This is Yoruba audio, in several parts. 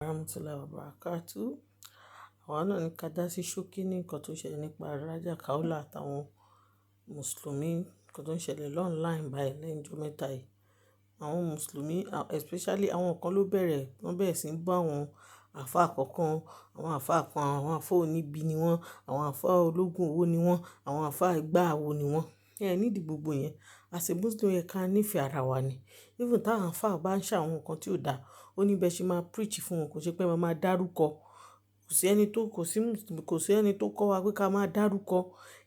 Warahmatullahi wabarakatuh. Àwa náà ní ká dá sí ṣókí ní nǹkan tó ṣẹlẹ̀ nípa Alhaja Kaola àtàwọn Mùsùlùmí, nǹkan tó ń ṣẹlẹ̀ online báyìí lẹ́yìn ọjọ́ mẹ́ta yìí. Àwọn Mùsùlùmí, especially àwọn kan ló bẹ̀rẹ̀, wọ́n bẹ̀rẹ̀ sí ń bá àwọn àfáà kọ̀ọ̀kan, àwọn àfáà kan, àwọn àfáà oníbi ni wọ́n, àwọn àfáà ológun owó ni wọ́n, àwọn àfáà ìgbà àwo ni wọ́n. Nídìí gbogbo yẹn, as a Muslim yẹ ká nífẹ̀ẹ́ ara wa ni. Even táwọn àfáà bá ń ṣe àwọn nǹkan tí ò dáa, ó ní bẹ́ẹ̀ ṣe máa preach fún wọn, kò ṣe pé máa dárúkọ. Kò sí ẹni tó kọ́ wa pé ká máa dárúkọ.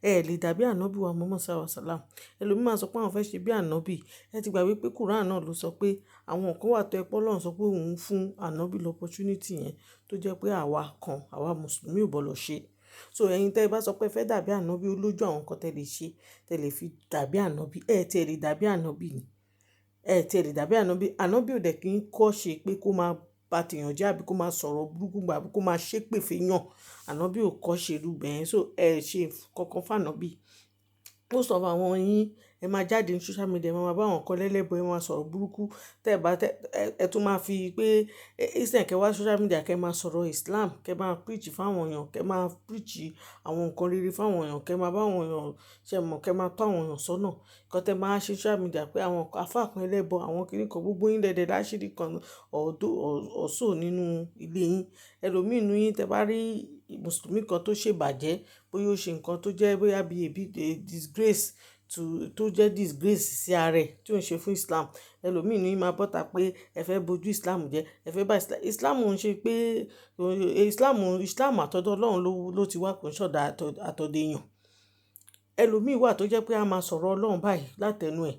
Ẹ lè dàbí ànábì wa Muhammad sallallahu alaihi wasallam. Ẹlòmíì máa sọ pé àwọn fẹ́ ṣe bí ànábì. Ẹ ti gbàgbé pé Quran náà ló sọ pé àwọn kan wà tó ẹ pé Ọlọ́run sọ pé òun fún ànábì l'opportunity yẹn, tó jẹ́ pé àwa Mùsùlùmí ò gbọdọ̀ ṣe. So ẹ̀yin tẹ́ ẹ bá sọ pé ẹ fẹ́ dàbí ànábì, ó lójú àwọn nǹkan tẹ́ lè ṣe, tẹ́ lè fi dàbí ànábì. Ẹ tí ẹ lè dàbí ànábì ni. Ẹ tí ẹ lè dàbí ànábì. Ànábì ò dẹ̀ kí ń kọ́ ṣe pé kó máa bá tèèyàn jẹ́ àbí kó máa sọ̀rọ̀ burúkú àbí kó máa ṣépè fèèyàn. Ànábì ò kọ́ ṣe irú bẹ́ẹ̀. So ẹ ṣe kankan fún ànábì. Most of àwọn yín, ẹ máa jáde ní social media, ẹ máa bá àwọn kan lẹ́lẹ́bọ̀, ẹ máa sọ̀rọ̀ burúkú. Ẹ tún máa fi pé instead kẹ́ wá social media kẹ́ máa sọ̀rọ̀ Islam, kẹ́ máa preach fún àwọn èèyàn, kẹ́ máa preach àwọn nǹkan rere fún àwọn èèyàn, kẹ́ máa bá àwọn èèyàn ṣe mọ̀, kẹ́ máa tọ́ àwọn èèyàn sọ́nà. Nǹkan tẹ́ máa ṣe social media pé àwọn àfáà kan ẹlẹ́bọ̀, àwọn kìnnìkan gbogbo yín dẹ̀dẹ̀ láṣìírí kan ọ̀ṣọ́ nínú ilé yín. Ẹlòmíì nínú yín tẹ́ bá rí Mùsùlùmí kan tó ṣe bàjẹ́, bóyá ó ṣe nǹkan tó jẹ́ bóyá bí disgrace tó jẹ́ disgrace sí ara ẹ̀ tí ó ń ṣe fún Islam. Ẹlòmíì nínú yín máa bọ́ta pé ẹ fẹ́ bojú Islam jẹ́, ẹ fẹ́ bá Islam ń ṣe pé Islam àtọ̀dọ̀ Ọlọ́run ló ti wá, kò ń ṣọ̀dọ̀ àtọ̀dọ̀ èèyàn. Ẹlòmíì wà tó jẹ́ pé a máa sọ̀rọ̀ Ọlọ́run báyìí látẹnu ẹ̀.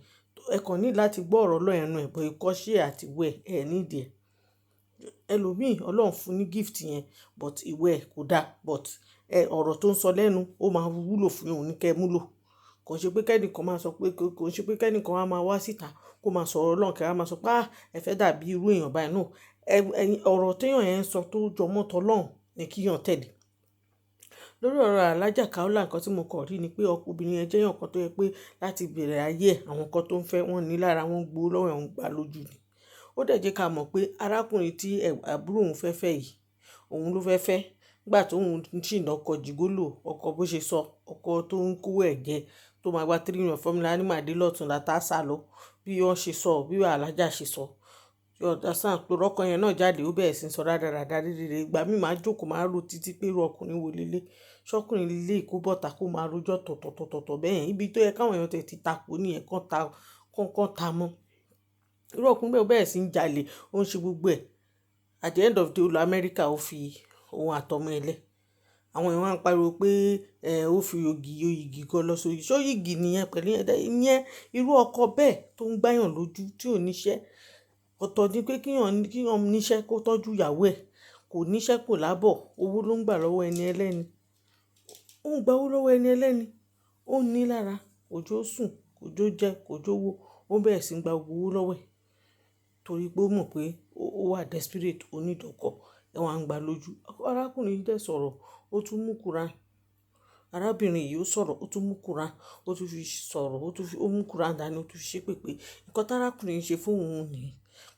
Ẹ kàn ní láti gbọ́ ọ̀rọ̀ Ọlọ́run ẹnu ẹ̀, bọ̀ ìkọ́ṣẹ́ àti ìwẹ̀ ẹ̀ nídìí ẹ̀. Ẹlòmíì Ọlọ́run fún ní gift yẹn, but ìwẹ̀ kò dá. But ọ̀rọ̀ tó ń sọ lẹ́nu ó máa wúlò fún òun ní kẹ́ múlò. Kò ṣe pé kẹ́nìkan máa sọ pé kò ṣe pé kẹ́nìkan á máa wá síta kó máa sọ̀rọ̀ Ọlọ́run kẹ́ á máa sọ pé ẹ fẹ́ dàbí irú èèyàn báyìí náà. Ọ̀rọ̀ téèyàn yẹn ń sọ tó jọ mọ́ t'Ọlọ́run ni kí èèyàn tẹ̀lé. Lórí ọ̀rọ̀ Alhaja Kaola, nǹkan tí mo kàn rí ni pé obìnrin yẹn jẹ́ èèyàn kan tó yẹ pé láti bẹ̀rẹ̀ ayé ẹ̀, àwọn nǹkan tó ń fẹ́ wọ́n ní lára, wọ́n gbó lọ́wọ́ ẹ̀, wọ́n gbà lójú ni. Ó dẹ̀ jẹ́ ká mọ̀ pé arákùnrin tí àbúrò òun fẹ́ fẹ́ yìí, òun ló fẹ́ fẹ́. Nígbà tó ń ṣìnà ọkọ̀ jìgólò, ọkọ̀ bó ṣe sọ, ọkọ̀ tó ń kówó ẹ̀ jẹ, tó máa gba 3 million fọ́múlà ní màdé lọ́tùn látà sá lọ. Bí wọ́n ṣe sọ, bí Alhaja ṣe sọ. Ọ̀dàsán pé ọkọ̀ yẹn náà jáde, ó bẹ̀rẹ̀ sí ń sọ rádaràda rere. Ìgbà mi máa jókòó, máa rò títí pé irú ọkùnrin wo lélẹ̀. Ṣọ́kùnrin lílé kó bọ́ta kó máa rojọ́ tọ̀tọ̀tọ̀tọ̀ bẹ́ẹ̀. Ibi tó yẹ káwọn èèyàn tẹ̀ ti takò ní ẹ̀ kan ta mọ́. Irú ọkùnrin bẹ́ẹ̀ ó bẹ̀rẹ̀ sí ń jalè, ó ń ṣe gbogbo ẹ̀. At the end of the day, ó lọ Amẹ́ríkà, ó fi òun àtọmọ ẹ̀ lẹ̀. Àwọn èèyàn máa ń pariwo pé ó fi oyìgì gan lọ sórí. Ṣó yìgì nìyẹn pẹ̀lú ìyẹn irú ọkọ bẹ́ẹ̀ tó ń gbáyàn lójú tí ò níṣẹ́. Ọ̀tọ̀ ni pé kíyàn níṣẹ́ kó tọ́jú ìyàwó ẹ̀. Kò níṣẹ́ kò lábọ̀, owó ló ń gbà lọ́wọ́ ẹni ẹlẹ́ni. Ó ń gba owó lọ́wọ́ ẹni ẹlẹ́ni. Ó ní lára, kò jó sùn, kò jó jẹ, kò jó wo. Ó bẹ̀rẹ̀ sí ń gba owó lọ́wọ́ ẹ̀. Torí pé ó mọ̀ pé ó wà desperate, ó need ọkọ. Ẹ wá ń gba lójú. Arákùnrin yìí dẹ̀ sọ̀rọ̀, ó tún mú Quran. Arábìnrin yìí ó sọ̀rọ̀, ó tún mú Quran. Ó tún fi sọ̀rọ̀, ó mú Quran dání, ó tún fi ṣépè pé nǹkan tí arákùnrin ṣe fún òun nìyí.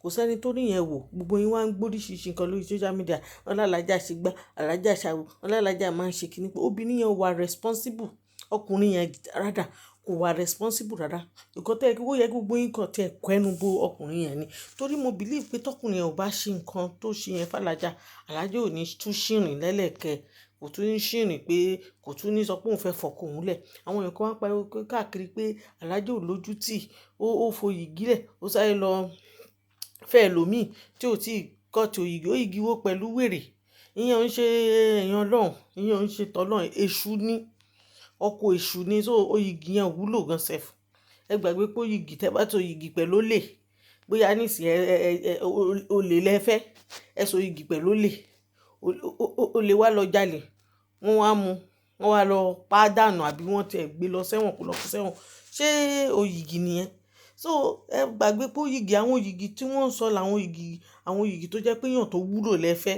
Kò sẹ́ni tó rí yẹn wò. Gbogbo yín wá ń gbóríṣiríṣi nǹkan lórí social media. Wọ́n l'Alhaja ṣe gbá, Alhaja ṣàwo, wọ́n l'Alhaja máa ń ṣe kíní pé obìnrin yẹn wà responsible. Ọkùnrin yẹn rather kò wà responsible rárá. Nǹkan tẹ́ ó yẹ kí gbogbo yín kan tẹ́ kọ ẹnu bo ọkùnrin yẹn ni. Torí mo believe pé tọkùnrin yẹn ò bá ṣe nǹkan tó ṣe yẹn fún Alhaja, Alhaja ò ní tún ṣìrìn lẹ́lẹ̀kẹ́. Kò tún ní ṣìrìn pé kò tún ní sọ pé òun fẹ́ fọkọ òun lẹ̀. Àwọn èèyàn kan wá pariwo káàkiri pé Alhaja ò lójú tì, ó foyìgì lẹ̀, ó sáré lọ fẹ́ ẹlòmíì tí ò tí kọ́ ti oyìgì. Oyìgì wo pẹ̀lú wèrè. Ìyẹn ò ń ṣe èèyàn Ọlọ́run, ìyẹn ò ń ṣe t'Ọlọ́run. Èṣù ni. Ọkọ èṣù ni. So oyìgì yẹn wúlò gan sef. Ẹ gbàgbé pé oyìgì tẹ́ bá tó oyìgì pẹ̀lú olè. Bóyá nísìnyí olè lẹ́fẹ́, ẹ so oyìgì pẹ̀lú olè. Olè wá lọ jalè. Wọ́n wá mú, wọ́n wá lọ pa á dànù àbí wọ́n ti ẹ̀ gbé lọ sẹ́wọ̀n kó lọ kú sẹ́wọ̀n. Ṣé oyìgì nìyẹn? So ẹ gbàgbé pé àwọn oyìgì tí wọ́n ń sọ làwọn oyìgì tó jẹ́ pé èèyàn tó wúlò lẹ́fẹ́.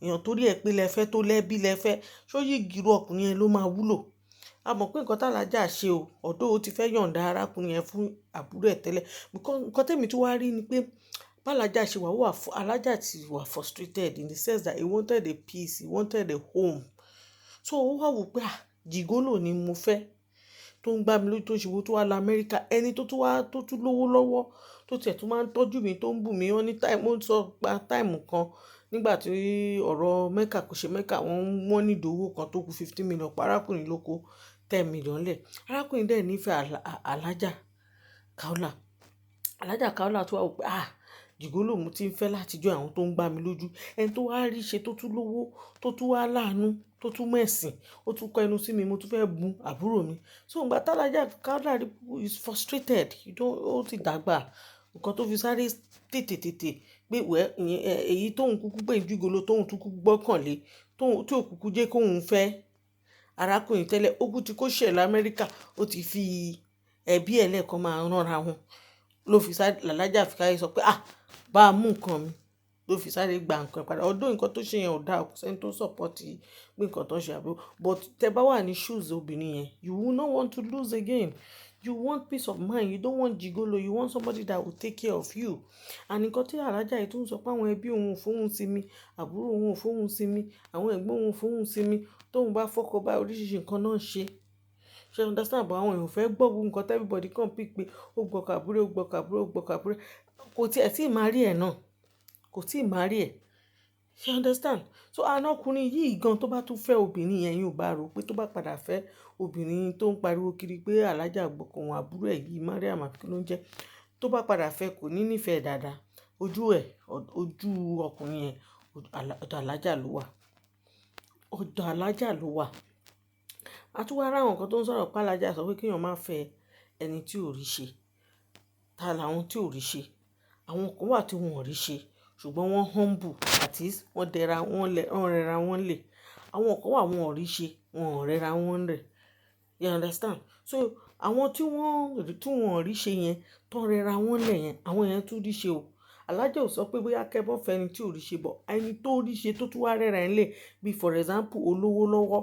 Èèyàn tó rí ẹ pé lẹ́fẹ́, tó lẹ́bí lẹ́fẹ́. Ṣó oyìgì irú ọkùnrin yẹn ló máa wúlò? A mọ̀ pé nǹkan tí Alhaja ṣe o, ọ̀dọ̀ ó ti fẹ́ yọ̀ǹda arákùnrin yẹn fún àbúrò ẹ̀ tẹ́lẹ̀. Nǹkan tẹ́mi tí wá rí ni pé Bálájà ṣe alájà ti wà frustrated in the sense that he wanted a peace, he wanted a home. So ó wá wò pé jìgólò ni mo fẹ́ tó ń gbá mi lójú tó ń ṣe owó tó wá lọ Amẹ́ríkà, ẹni tó tún lówó lọ́wọ́ tó tiẹ̀ tún máa ń tọ́jú mi tó ń bù mí. Wọ́n ní táìmù, ó ń sọ gba táìmù kan nígbà tí ọ̀rọ̀ Mẹ́kà kò ṣe Mẹ́kà, wọ́n ní ìdòwò kan tó kù 15 million, arákùnrin ló kó 10 million lẹ̀. Arákùnrin dẹ̀ nífẹ̀ẹ́ alájà Kaola. Alájà Kaola tó wà wò pé jìgólò mo ti ń fẹ́ látijọ́ àwọn tó ń gbá mi lójú. Ẹni tó wá rí ṣe tó tún lówó, tó tún wá láàánú, tó tún mẹ̀sìn, ó tún kọ ẹnu sí mi, mo tún fẹ́ bu àbúrò mi. So ìgbà tí Alájà Kaola is frustrated, ó ti dàgbà. Nǹkan tó fi sáré tètè pé èyí tóun kúkú pé jìgólò tóun tún kúkú gbọ́kànlé, tí ò kúkú jẹ́ kóun fẹ́ arákùnrin tẹ́lẹ̀, ó kú tí kò ṣẹ̀ l'Amẹ́ríkà, ó ti fi ẹbí ẹ̀ lẹ́ẹ̀kan máa ránra wọn. Ló fi sáré l'Alájà fi káyé sọ pé bá a mú nǹkan mi, ló fi sáré gba nǹkan padà. Ọdún nǹkan tó ṣe yẹn ò dáa, kò sẹ́ni tó support pé nǹkan tó ń ṣe àbúrò. But tẹ bá wà ní shoes obìnrin yẹn, you will not want to lose again. You want peace of mind, you don't want jigolo, you want somebody that will take care of you. And nǹkan tí alájà yìí tó ń sọ pé àwọn ẹbí òun ò fóun sí mi, àbúrò òun ò fóun sí mi, àwọn ẹ̀gbọ́n òun ò fóun sí mi, tóun bá fọ́kọ bá oríṣiríṣi nǹkan náà ṣe. Ṣé understand? But àwọn èèyàn fẹ́ gbọ́ gbogbo nǹkan tí everybody kàn pick pé ó gbọ́kọ àbúrò, ó gbọ́kọ àbúrò, ó gbọ́kọ àbúrò. Kò tiẹ̀ tí ì máa rí ẹ̀ náà. Kò tí ì máa rí ẹ̀. Ṣé understand? So àna ọkùnrin yìí gan tó bá tún fẹ́ obìnrin yẹn, yóò bá rò pé tó bá padà fẹ́ obìnrin tó ń pariwo kiri pé alájà gbọ́kọ òun àbúrò ẹ̀ yìí, Mariam àbí kí ló ń jẹ́, tó bá padà fẹ́ kò ní nífẹ̀ẹ́ dáadáa. Ojú ọkùnrin yẹn, ọ̀dọ̀ alájà ló wà. Ọ̀dọ̀ alájà ló wà. A tún wá rá àwọn nǹkan tó ń sọ̀rọ̀ pé alájà sọ pé kí èèyàn má fẹ́ ẹni tí ò rí ṣe. Ta làwọn tí ò rí ṣe? Àwọn kan wà tí wọn ò rí ṣe ṣùgbọ́n wọ́n humble, that is wọ́n rẹra wọ́n lẹ̀. Àwọn kan wà wọn ò rí ṣe, wọn ò rẹra wọ́n lẹ̀. You understand? So àwọn tí wọ́n ò rí ṣe yẹn, tó rẹra wọ́n lẹ̀ yẹn, àwọn yẹn tún rí ṣe o. Alájà ò sọ pé bóyá kẹ́bọ́n fẹ́ ẹni tí ò rí ṣe, bọ̀ ẹni tó rí ṣe tó tún wá rẹra ẹ̀ lẹ̀. Bí for example, olówó lọ́wọ́,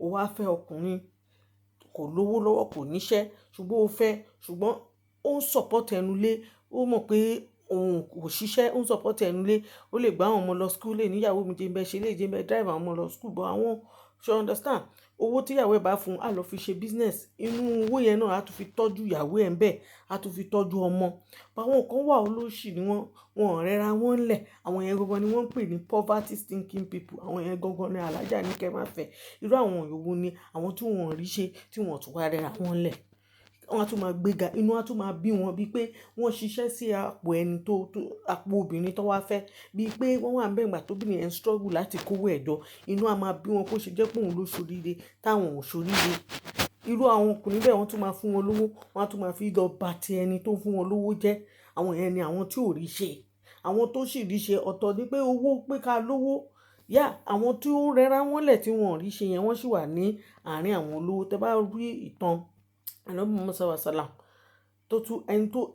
ó wá fẹ́ ọkùnrin kò lówó lọ́wọ́, kò níṣẹ́, ṣùgbọ́n ó ń support ẹnu lé. Ó mọ̀ pé òun kò ṣiṣẹ́, ó ń support ẹnu lé. Ó lè gbá àwọn ọmọ lọ school, lè níyàwó mi jẹ́ ń bẹ ṣe, lè jẹ́ ń bẹ drive àwọn ọmọ lọ school. But àwọn, ṣé understand? Owó tí ìyàwó ẹ̀ bá fún un, á lọ fi ṣe business. Inú owó yẹn náà á tún fi tọ́jú ìyàwó ẹ̀ ń bẹ, á tún fi tọ́jú ọmọ. But àwọn kan wà olóṣì ni wọ́n ò rẹra wọ́n lẹ̀. Àwọn yẹn gangan ni wọ́n ń pè ní poverty stinking people. Àwọn yẹn gangan ni alájà ní kẹ́ máa fẹ́. Irú àwọn yòówù ni àwọn tí wọ́n ò rí ṣe, tí wọ́n tún wá rẹra wọ́n lẹ̀. Wọ́n á tún máa gbéga, inú á tún máa bí wọn bí pé wọ́n ṣiṣẹ́ sí àpò obìnrin tó wá fẹ́. Bí pé wọ́n wà ń bẹ ìgbà tó obìnrin yẹn struggle láti kówó ẹ̀jọ́. Inú á máa bí wọn kó ṣe jẹ́ pé òun ló ṣoríire táwọn ò ṣoríire. Irú àwọn ọkùnrin bẹ́ẹ̀ wọ́n tún máa fún wọn lówó, wọ́n á tún máa fi lọ bá ti ẹni tó fún wọn lówó jẹ́. Àwọn yẹn ni àwọn tí ò rí ṣe. Àwọn tó sì rí ṣe ọ̀tọ̀ ni pé owó pé ká lówó. Àwọn tí ó rẹra wọ́n lẹ̀ tí wọ́n ò rí ṣe yẹn, wọ́n sì wà ní àárín àwọn olówó. Tẹ bá rí ìtàn Ànábì Muhammad sallallahu alaihi wasallam,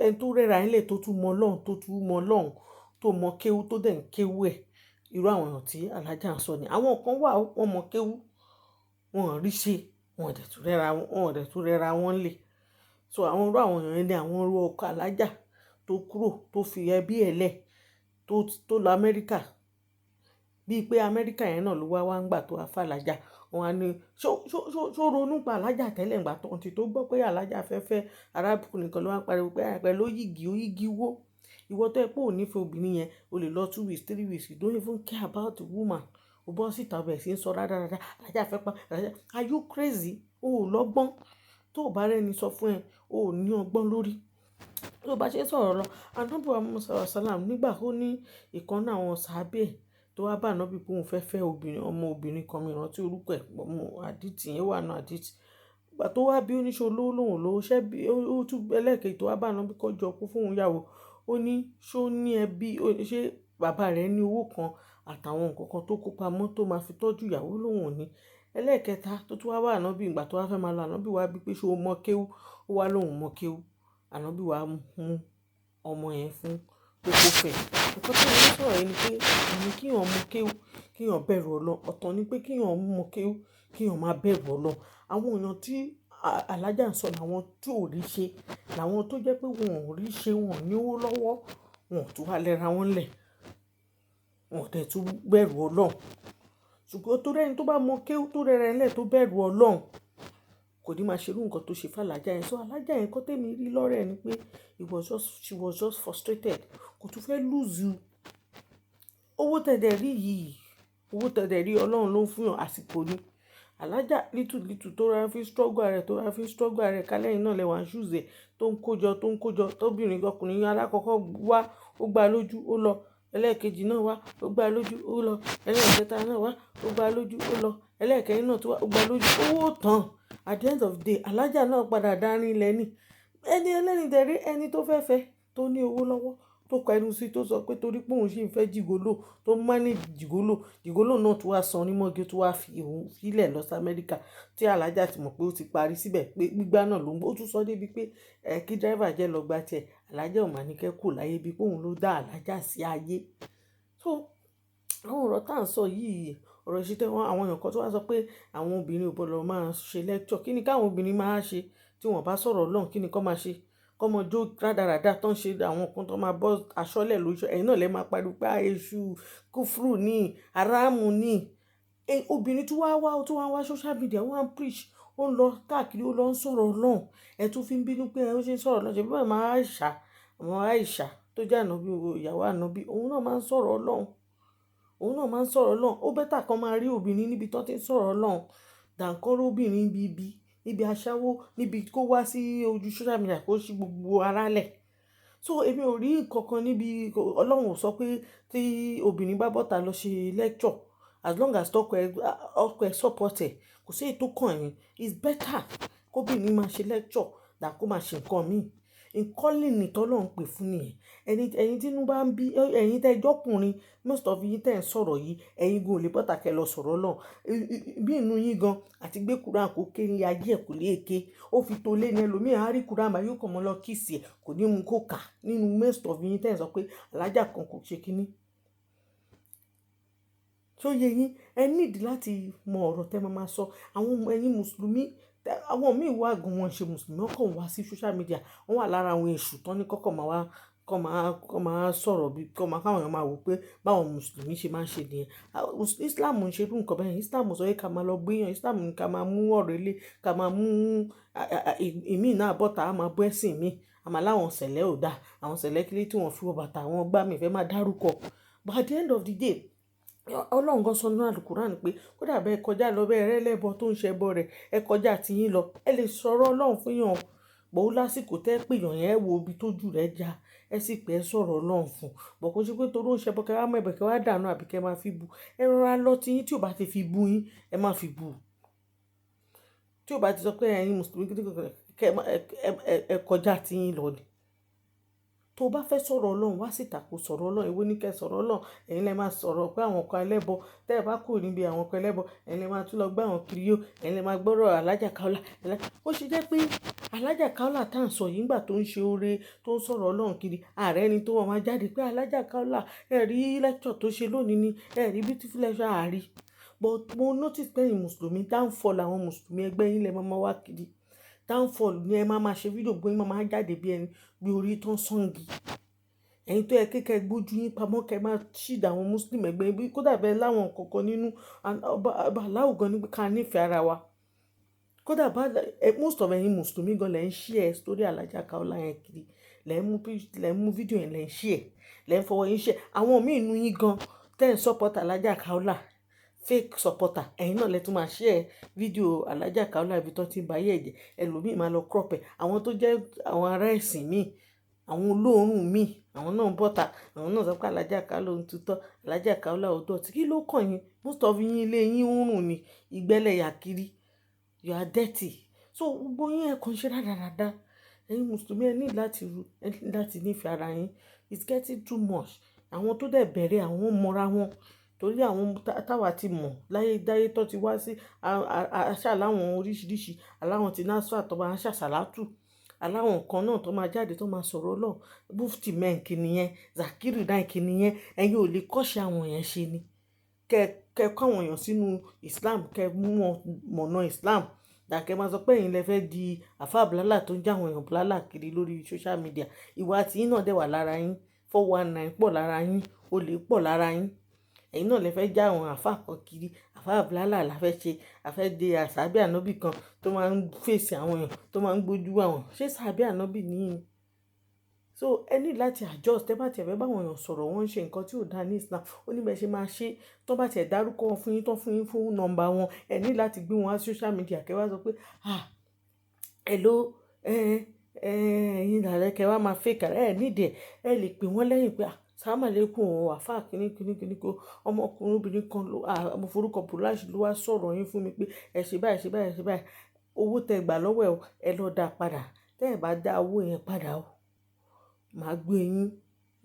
ẹni tó rẹra ẹ̀ lẹ̀ tó tún mọ Ọlọ́run, tó mọ kéwú, tó dẹ̀ ń kéwú ẹ̀. Irú àwọn èèyàn tí alájà ń sọ ni. Àwọn kan wà wọ́n mọ kéwú, wọn ò rí ṣe, wọn ò dẹ̀ tún rẹra wọ́n lẹ̀. So àwọn irú àwọn èèyàn ni àwọn irú ọkọ alájà tó kúrò, tó fi ẹbí ẹ̀ lẹ̀, tó lọ Amẹ́ríkà. Bí pé Amẹ́ríkà yẹn náà ló wá ń gbà tó wá fà alájà. Wọ́n á ní ṣó ronú pa alájà tẹ́lẹ̀ ìgbà tó gbọ́ pé alájà fẹ́ arákùnrin kan ló wá ń pariwo pé pẹ̀lú oyigi wó. Ìwọ tó ẹ pé ò nífẹ̀ẹ́ obìnrin yẹn, o lè lọ 2 weeks, 3 weeks, you don't even care about the woman. O bọ́ síta bẹ̀ sí ń sọ rádaràda, alájà fẹ́ pa alájà. Are you crazy? O ò lọ́gbọ́n. Tó bá rẹ́ni sọ fún ẹ, o ò ní ọgbọ́n lórí. Tó bá ṣe sọ̀rọ̀ lọ, Ànábì Muhammad sallallahu alaihi wasallam nígbà ó ní ìkan náà àwọn sàábé tó wá bá Ànábì pé òun fẹ́ ọmọ obìnrin kan mìíràn tí orúkọ ẹ̀ pọ̀ mọ́ àdìtì yẹn wà náà àdìtì. Ìgbà tó wá bí oníṣẹ́ olówó lòun lówó ṣẹ́ bí ó tún ẹlẹ́ẹ̀kejì tó wá bá Ànábì kọjọ kú fún òun yàwó. Ó ní ṣó ní ẹbí, ṣé bàbá rẹ̀ ní owó kan àtàwọn nǹkan kan tó kó pamọ́ tó máa fi tọ́jú ìyàwó lòun ò ní. Ẹlẹ́ẹ̀kẹta tó tún wá bá Ànábì ìgbà tó wá fẹ́ máa lọ, Ànábì wá bí pé ṣé o mọ kéwú? Ó wá lòun mọ kéwú. Ànábì wá mú ọmọ yẹn fún pé kó fẹ́. Nǹkan tí wọ́n sọ̀rọ̀ yìí ni pé àní kí èèyàn mọ kéwú, kí èèyàn bẹ̀rù Ọlọ́run. Ọ̀tọ̀ ni pé kí èèyàn mọ kéwú, kí èèyàn máa bẹ̀rù Ọlọ́run. Àwọn èèyàn tí alájà ń sọ làwọn tí ò rí ṣe, làwọn tó jẹ́ pé wọn ò rí ṣe, wọn ò ní owó lọ́wọ́, wọn ò tún wá lẹ́ra wọn lẹ̀, wọn ò dẹ̀ tún bẹ̀rù Ọlọ́run. Ṣùgbọ́n torí ẹni tó bá mọ kéwú tó rẹra ẹ̀ lẹ̀ tó bẹ̀rù Ọlọ́run kò ní máa ṣerú nǹkan tó ṣe fún alájà yẹn. So alájà yẹn kọ́ tèmi rí lọ́rẹ̀ ni pé she was just frustrated. Kò tún fẹ́ lose owó tẹ̀dẹ̀ rí yìí, owó tẹ̀dẹ̀ rí Ọlọ́run ló ń fún yàn àsìkò ni. Alájà little tó ra fi struggle ara rẹ̀ kálẹ̀ yìí náà lẹ́wọ̀n ṣùzẹ̀ tó ń kójọ tóbìnrin ọkùnrin alákọ̀ọ́kọ́ wá ó gbá lójú ó lọ, ẹlẹ́ẹ̀kejì náà wá ó gbá lójú ó lọ, ẹlẹ́ẹ̀kẹta náà wá ó gbá lójú ó lọ, ẹlẹ́ẹ̀kẹrin náà tó wá ó gbá lójú owó tán. At the end of the day alájà náà padà dání ilẹ̀ ni. Ẹni ẹlẹ́ni dẹ̀rí ẹni tó fẹ́ tó ní owó lọ́wọ́ tó kọ ẹnu sí tó sọ pé torí pé òun sì ń fẹ́ jìgólò tó manage jìgólò náà tó wá san onímọ̀gé tó wá fi òun sílẹ̀ lọ sí Amẹ́ríkà tí alájà ti mọ̀ pé ó ti parí síbẹ̀ pé gbígbá náà ló ń bọ̀. Ó tún sọ débi pé kí driver jẹ́ lọ gba tiẹ̀ alájà ò mà ní kẹ́ kù láyé bí pé òun ló dá alájà sí ayé. So àwọn ọ̀rọ̀ tá à ń sọ yìí ọ̀rọ̀ ìṣítẹ́ wọn àwọn èèyàn kan tó wá sọ pé àwọn obìnrin ò gbọdọ̀ máa ṣe lecture. Kí ni káwọn obìnrin máa ṣe tí wọ́n bá sọ̀rọ̀ Ọlọ́run? Kí ni kọ́ máa ṣe? Kọ́ mọ jó rádaràda tó ń ṣe àwọn kan tó máa bọ́ aṣọ́lẹ̀ lóṣù ẹ̀yin náà lè máa pariwo pé èṣù kúfùrù ní aráàmù ní. Obìnrin tí wá wá social media wọ́n á preach ó ń lọ káàkiri ó lọ ń sọ̀rọ̀ Ọlọ́run ẹ̀ tún fi ń bínú pé ó ṣe ń sọ̀rọ̀ Ọlọ́run ṣe bí wọ́n máa Aisha tó jẹ́ ànábì ìyàwó ànábì òun náà máa ń sọ̀rọ̀ Ọlọ́run. Ó bẹ́tà kan máa rí obìnrin níbi tó ti ń sọ̀rọ̀ Ọlọ́run dàńkọ́rọ́ obìnrin níbi aṣáwó níbi kó wá sí ojú social media kó ṣí gbogbo ara lẹ̀. So èmi ò rí nǹkankan níbi Ọlọ́run ò sọ pé tí obìnrin bá bọ́ta lọ ṣe lecture as long as ọkọ ẹ̀ support ẹ̀ kò sí èyí tó kàn yín. It's better kó obìnrin máa ṣe lecture dà kó máa ṣe nǹkan míì. Ìkọ́lé ni t'Ọlọ́run pè fún nìyẹn. Ẹ̀yin tí inú bá ń bí ẹ̀yin tẹ́ jọ́kùnrin most of yín tẹ́ ń sọ̀rọ̀ yìí ẹ̀yin gan ò lè bọ́ta kẹ́ lọ sọ̀rọ̀ Ọlọ́run. Bí inú yín gan àti gbé Quran kó ké ní ayé ẹ̀ kò lè ké ó fi tó lé ní ẹlòmíràn á rí Quran bá yóò kàn mọ́ lọ kíìsì ẹ̀ kò ní mú kó kà nínú most of yín tẹ́ ń sọ pé alájà kan kò ṣe kíní. Tó yẹ yín ẹ need láti mọ ọ̀rọ̀ tẹ́ máa sọ. Àwọn ẹ̀yin mùsùlùmí àwọn míì wá gan wọn ṣe mùsùlùmí wọ́n kàn wá sí social media wọ́n wà lára àwọn èṣù tán ní kọ́kọ́ máa wá kọ́ máa sọ̀rọ̀ bí káwọn èèyàn máa wò pé báwọn mùsùlùmí ṣe máa ń ṣe nìyẹn. Islam ń ṣe irú nǹkan bẹ́ẹ̀. Islam sọ pé ká máa lọ gbéyàn. Islam ní ká máa mú ọ̀rọ̀ ilé ká máa mú ìmí náà bọ́ta á máa bọ́ ẹ̀sìn mi àmọ́ láwọn ṣẹlẹ̀ ò dá àwọn ṣẹlẹ̀ kílé tí wọ́n fi wọ bàtà àwọn gbá mi fẹ́ máa dárúkọ. But at the end of the day Ọlọ́run gan sọ nínú Al-Quran pé kódà bẹ́ẹ̀ kọjá lọ bẹ́ẹ̀ rẹ́lẹ́bọ tó ń ṣẹbọ rẹ̀ ẹ kọjá tí yín lọ ẹ lè sọ̀rọ̀ Ọlọ́run fún yàn bọ̀ lásìkò tẹ́ pé yàn yẹn wo ibi tójú rẹ̀ já ẹ sì pé ẹ sọ̀rọ̀ Ọlọ́run fún bọ̀ kó ṣe pé torí ó ń ṣẹbọ kẹ́ wá mọ ẹ̀bẹ̀ kẹ́ wá dànù àbí kẹ́ máa fi bu ẹ rọra lọ tí yín tí ò bá ti fi bu yín ẹ má fi bu tí ò bá ti sọ pé ẹ̀yin mùsùlùmí ẹ kọjá tí yín lọ ni. Tó bá fẹ́ sọ̀rọ̀ Ọlọ́run wá síta kó sọ̀rọ̀ Ọlọ́run èwo ní kẹ́ sọ̀rọ̀ Ọlọ́run ẹ̀yin lẹ máa sọ̀rọ̀ pé àwọn kan ẹlẹ́bọ tẹ́ ẹ bá kúrò níbi àwọn kan ẹlẹ́bọ ẹ̀yin lẹ máa tún lọ gbé àwọn kiri yó ẹ̀yin lẹ máa gbọ́rọ̀ alájà Kaola ó ṣe jẹ́ pé alájà Kaola tá à ń sọ yìí ńgbà tó ń ṣe oore tó ń sọ̀rọ̀ Ọlọ́run kiri ààrẹ ni tó wọ́n máa jáde pé alájà Kaola ẹ rí lecture tó ṣe lónìí ni ẹ rí beautiful lecture àárí. But mo notice pé ẹ̀yin mùsùlùmí downfall àwọn mùsùlùmí ẹgbẹ́ yín lẹ máa wá kiri downfall ni ẹ máa ṣe fídíò gbóyún máa jáde bí orí tó ń sàngi. Ẹ̀yin tó yẹ kékeré gbójú yín pamọ́ kẹ́ máa ṣìdá àwọn muslim ẹgbẹ́ yín kódà bẹ́ẹ̀ láwọn kọ̀ọ̀kan nínú aláwùgán ní ká nífẹ̀ẹ́ ara wa kódà most of ẹ̀yin mùsùlùmí gan lẹ́ ń share story alájà Kaola yẹn kiri lẹ́ ń mú fídíò yẹn lẹ́ ń share lẹ́ ń fọwọ́ yín share àwọn míì nínú yín gan tẹ́ ń support alájà Kaola fake supporter ẹ̀yin náà lẹ́ tún máa share fídíò alájà Kaola ibi tó ti ń ba ayé ẹ̀jẹ̀ ẹlòmíì máa lọ crop ẹ̀ àwọn tó jẹ́ àwọn ará ẹ̀sìn míì àwọn olóòórùn míì àwọn náà bọ́ta àwọn náà sọ pé alájà Kaola ń tutọ́ alájà Kaola ò dọ̀tí kí ló kàn yín most of yín ilé yín ń rùn ní ìgbẹ́lẹ̀ yàkiri you are dirty so gbogbo yín ẹ̀ kàn ṣe rádaràda ẹ̀yin mùsùlùmí ẹ ní láti nífẹ̀ẹ́ ara yín it's getting too much àwọn tó dẹ̀ bẹ̀rẹ̀ àwọn mọ́ra wọn torí àwọn táwa ti mọ̀ láyé tó ti wá sí àṣà láwọn oríṣiríṣi aláwọn ti násù àtọ́ba àṣà sàlátù aláwọn kan náà tó máa jáde tó máa sọ̀rọ̀ lọ bufti mẹ́ǹkì nìyẹn Zakiru náìkì nìyẹn ẹ̀yin ò lè kọ́ṣẹ́ àwọn yẹn ṣe ni kẹ́ kọ́ àwọn èèyàn sínú Islam kẹ́ mú wọn mọ̀nà Islam dàkẹ́ máa sọ pé ẹ̀yin lẹ fẹ́ di àfa blálà tó ń já àwọn èèyàn blálà kiri lórí social media ìwà tí yín náà dẹ̀ wà lára yín 419 pọ̀ lára yín, olè pọ̀ lára yín. Ẹ̀yin náà lè fẹ́ já àwọn àfáà kan kiri, àfáà blálà la fẹ́ ṣe, a fẹ́ de àsábì ànábì kan tó máa ń fèsì àwọn èèyàn, tó máa ń gbójú àwọn. Ṣé sábì ànábì ní í? So ẹ ní láti adjust. Tẹ́ bá tiẹ̀ fẹ́ bá àwọn èèyàn sọ̀rọ̀, wọ́n ń ṣe nǹkan tí ò dá ní Islam. Ó ní bẹ́ẹ̀ ṣe máa ṣe. Tó bá tiẹ̀ dárúkọ wọn fún yín, tó fún yín phone number wọn, ẹ ní láti gbé wọn wá social media kẹ́ wá sọ pé, hello, ẹ̀yin làlẹ́ kẹ́ wá máa fake ara. Ẹ need ẹ̀. Ẹ lè pè wọ́n lẹ́yìn pé, "Sálámù aláìkùm o, àfáà kíní kó, ọmọkùnrin obìnrin kan ló, mo forúkọ Bùláṣì ló wá sọ̀rọ̀ yín fún mi pé ẹ ṣe báyìí, ṣe báyìí, ṣe báyìí. Owó tẹ gbà lọ́wọ́ ẹ o, ẹ lọ dá padà. Tẹ́ ẹ bá dá owó yẹn padà o, màá gbé yín,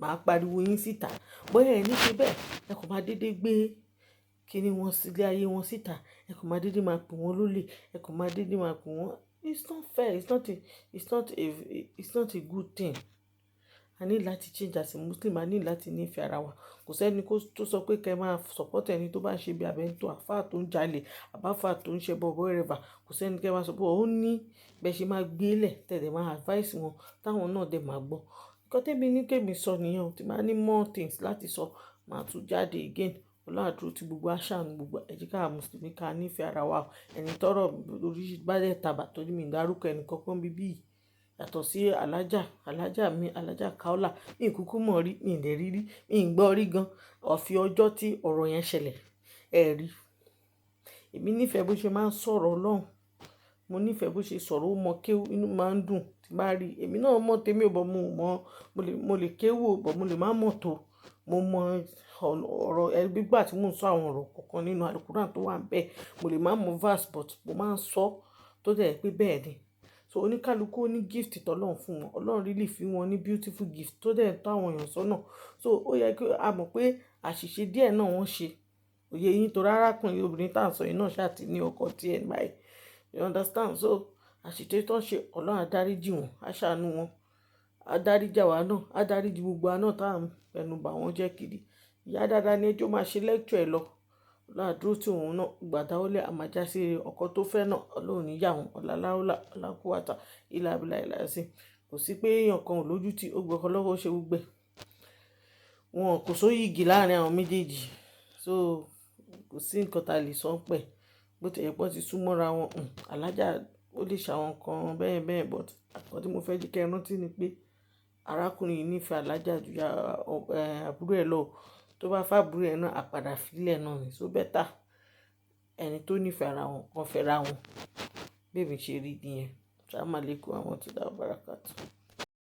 màá pariwo yín síta." Bóyá ẹ ní ṣe bẹ́ẹ̀, ẹ kò máa dédé gbé kíní wọn sílé ayé wọn síta. Ẹ kò máa dédé máa pè wọ́n lólè. Ẹ kò máa dédé máa pè wọ́n. It's not fair. It's not a good thing. A ní láti change as a Muslim. A ní láti nífẹ̀ẹ́ ara wa. Kò sí ẹni tó sọ pé kí ẹ máa support ẹni tó bá ń ṣe bí abẹ́ntó, àfáà tó ń jalè, àbáfáà tó ń ṣe bọ̀bọ̀ wherever. Kò sí ẹni kí ẹ máa support. Ó ní bẹ́ẹ̀ ṣe máa gbé lẹ̀, tẹ̀lé máa advice wọn, táwọn náà dẹ̀ máa gbọ́. Nǹkan tẹ́mi ní kí èmi sọ nìyẹn o. Tí màá ní more things láti sọ, màá tún jáde again. Ọlọ́run á dúró ti gbogbo àṣà ní gbogbo. Ẹ jẹ́ ká Mùsùlùmí ká nífẹ̀ẹ́ ara wa. Ẹni tọ́rọ̀ orí bá dẹ̀ tàbà torí mi dárúkọ ẹni kankan bíbí yìí. Yàtọ̀ sí alájà Kaola. Mi ò kúkú mọ̀ rí, mi ò dẹ̀ rí rí, mi ò gbọ́ rí gan. Ọ̀fi ọjọ́ tí ọ̀rọ̀ yẹn ṣẹlẹ̀, ẹ rí. Èmi nífẹ̀ẹ́ bó ṣe máa ń sọ̀rọ̀ Ọlọ́run. Mo nífẹ̀ẹ́ bó ṣe sọ̀rọ̀, ó mọ kéwú, inú máa ń dùn tí bá rí. Èmi náà mọ̀ tèmi ò bọ̀, mo lè kéwú ò bọ̀, mo lè má mọ̀ tó. Mo mọ ọ̀rọ̀ gbígbà tí mò ń sọ àwọn ọ̀rọ̀ kọ̀ọ̀kan nínú Al-Quran tó wà níbẹ̀. Mo lè má mọ verse but mo máa ń sọ tó dẹ̀ pé bẹ́ẹ̀ ni. So oníkálukú ó ní gift tí Ọlọ́run fún wọn. Ọlọ́run really fi wọn ní beautiful gift tó dẹ̀ tọ́ àwọn èèyàn sọ́nà. So ó yẹ kí a mọ̀ pé àṣìṣe díẹ̀ náà wọ́n ṣe. Òye yín tó rárá kùnrin obìnrin tá à ń sọ yìí náà ṣáà ti ní ọkọ tí ẹ̀ ń báyìí. You understand? So àṣìṣe tó ń ṣe, Ọlọ́run á dáríjì wọ́n, á ṣàánú wọn. Á dáríjà wa náà, á dáríjì gbogbo wa náà tá à ń fẹnu bà wọ́n jẹ́ kiri. Ìyá dáadáa ni ẹjọ́ máa ṣe lecture ẹ lọ. Ọlọ́run á dúró tí òun náà gbàdá ó lé àmàjá sí ọkọ tó fẹ́ náà. Ọlọ́run ní yà wọ́n. Ọláláúlà, ọlákúwàtà, ìlàbílà ìlàsìn. Kò sí pé èèyàn kan ò lójú tí ó gbọ́kọ lọ́wọ́ ó ṣe gbogbo. Wọn kò sóyì igi láàrin àwọn méjèèjì. So kò sí nǹkan tá lè sọ pẹ̀. Bó ti ẹ̀ pọ́ ti súnmọ́ra wọn. Alájà ó lè ṣàwọn nǹkan bẹ́ẹ̀ bẹ́ẹ̀ but àkọ́kọ́ tí mo fẹ́ jẹ́ kí ẹ rántí ni pé arákùnrin yìí nífẹ̀ẹ́ alájà ju àbúrò ẹ̀ lọ. Tó bá fàbúrò ẹ̀ náà, àpàdà fílẹ̀ náà ni. So better ẹni tó nífẹ̀ẹ́ ara wọn, kan fẹ́ra wọn. Bí èmi ṣe rí nìyẹn. Assalamu alaikum warahmatullahi wabarakatuh.